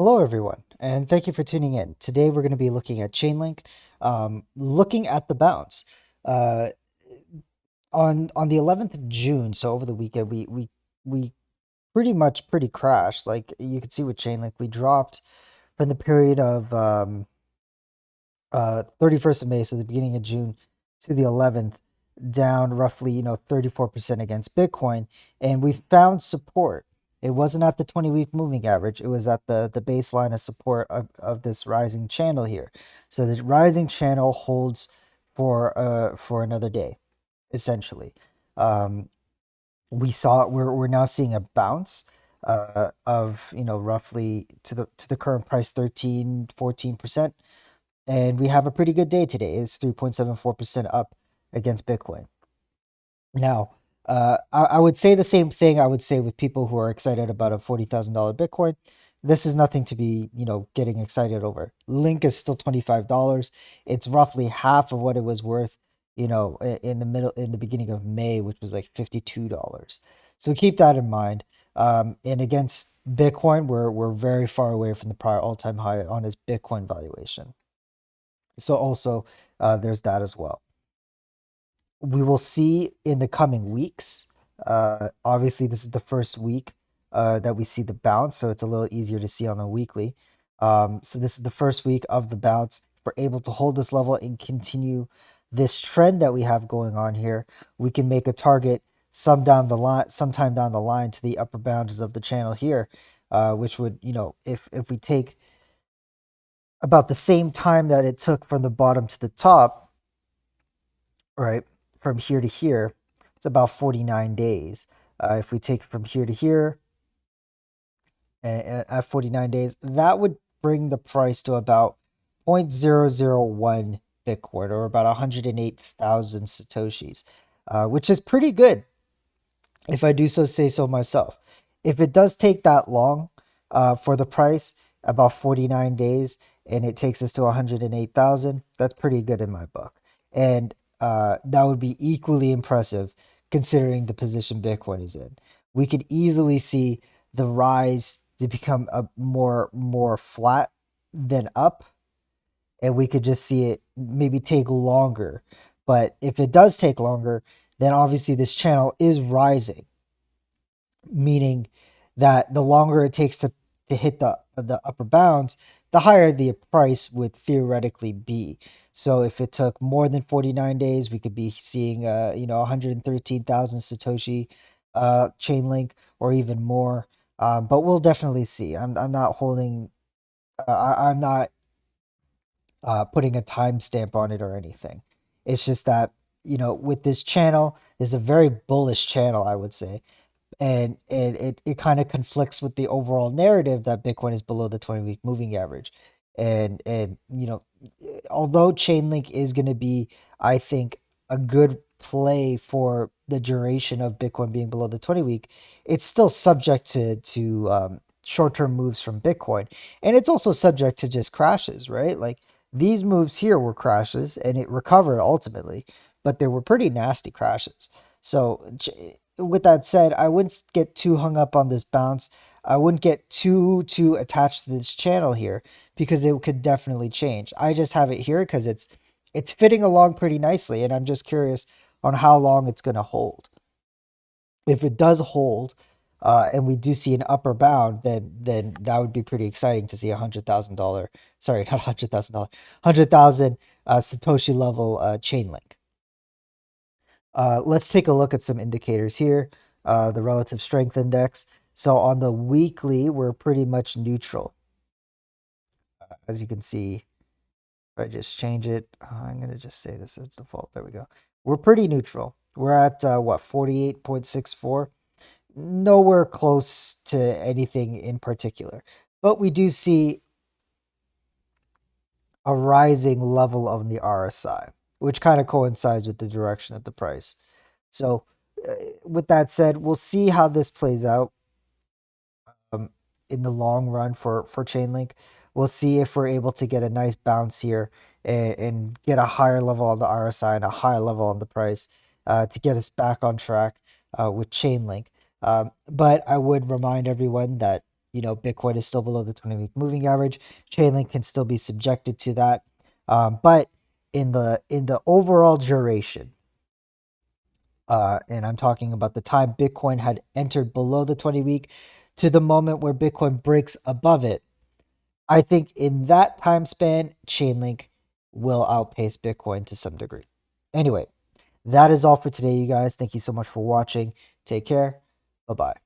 Hello, everyone, and thank you for tuning in. Today, we're going to be looking at Chainlink, looking at the bounce. Uh, on the 11th of June, so over the weekend, we pretty crashed. Like you can see with Chainlink, we dropped from the period of 31st of May, so the beginning of June, to the 11th, down roughly 34% against Bitcoin, and we found support. It wasn't at the 20-week moving average. It was at the baseline of support of this rising channel here. So the rising channel holds for another day, essentially. Um, we're now seeing a bounce of roughly to the current price 13-14%, and we have a pretty good day today. It's 3.74% up against Bitcoin. Now, I would say the same thing I would say with people who are excited about a $40,000 Bitcoin. This is nothing to be, getting excited over. Link is still $25. It's roughly half of what it was worth, in the beginning of May, which was like $52. So keep that in mind. And against Bitcoin, we're very far away from the prior all-time high on its Bitcoin valuation. So also, there's that as well. We will see in the coming weeks. Obviously, this is the first week that we see the bounce, so it's a little easier to see on a weekly. So this is the first week of the bounce. If we're able to hold this level and continue this trend that we have going on here, we can make a target sometime down the line to the upper boundaries of the channel here, which would, if we take about the same time that it took from the bottom to the top, right, from here to here, it's about 49 days. If we take it from here to here at 49 days, that would bring the price to about 0.001 Bitcoin, or about 108,000 Satoshis, which is pretty good, if I do so say so myself. If it does take that long for the price, about 49 days, and it takes us to 108,000, that's pretty good in my book. And that would be equally impressive considering the position Bitcoin is in. We could easily see the rise to become a more flat than up, and we could just see it maybe take longer. But if it does take longer, then obviously this channel is rising, meaning that the longer it takes to hit the upper bounds, the higher the price would theoretically be. So if it took more than 49 days, we could be seeing 113,000 Satoshi Chainlink, or even more. But we'll definitely see. I'm not holding I'm not putting a timestamp on it or anything. It's just that, with this channel, is a very bullish channel, I would say, and it kind of conflicts with the overall narrative that Bitcoin is below the 20-week moving average. And although Chainlink is going to be, I think, a good play for the duration of Bitcoin being below the 20-week, it's still subject to short-term moves from Bitcoin, and it's also subject to just crashes, right? Like, these moves here were crashes, and it recovered ultimately, but they were pretty nasty crashes. So with that said, I wouldn't get too hung up on this bounce. I wouldn't get too attached to this channel here, because it could definitely change. I just have it here because it's fitting along pretty nicely, and I'm just curious on how long it's going to hold. If it does hold, and we do see an upper bound, then that would be pretty exciting to see $100,000. Sorry, not $100,000, 100,000 Satoshi level chain link. Let's take a look at some indicators here. The relative strength index. So on the weekly, we're pretty much neutral. As you can see, if I just change it, I'm going to just say this as default. There we go. We're pretty neutral. We're at what, 48.64? Nowhere close to anything in particular. But we do see a rising level of the RSI, which kind of coincides with the direction of the price. So, with that said, we'll see how this plays out in the long run for Chainlink. We'll see if we're able to get a nice bounce here, and get a higher level on the RSI and a higher level on the price, to get us back on track with Chainlink. But I would remind everyone that Bitcoin is still below the 20-week moving average. Chainlink can still be subjected to that. But in the overall duration, and I'm talking about the time Bitcoin had entered below the 20-week to the moment where Bitcoin breaks above it, I think in that time span, Chainlink will outpace Bitcoin to some degree. Anyway, that is all for today, you guys. Thank you so much for watching. Take care. Bye bye.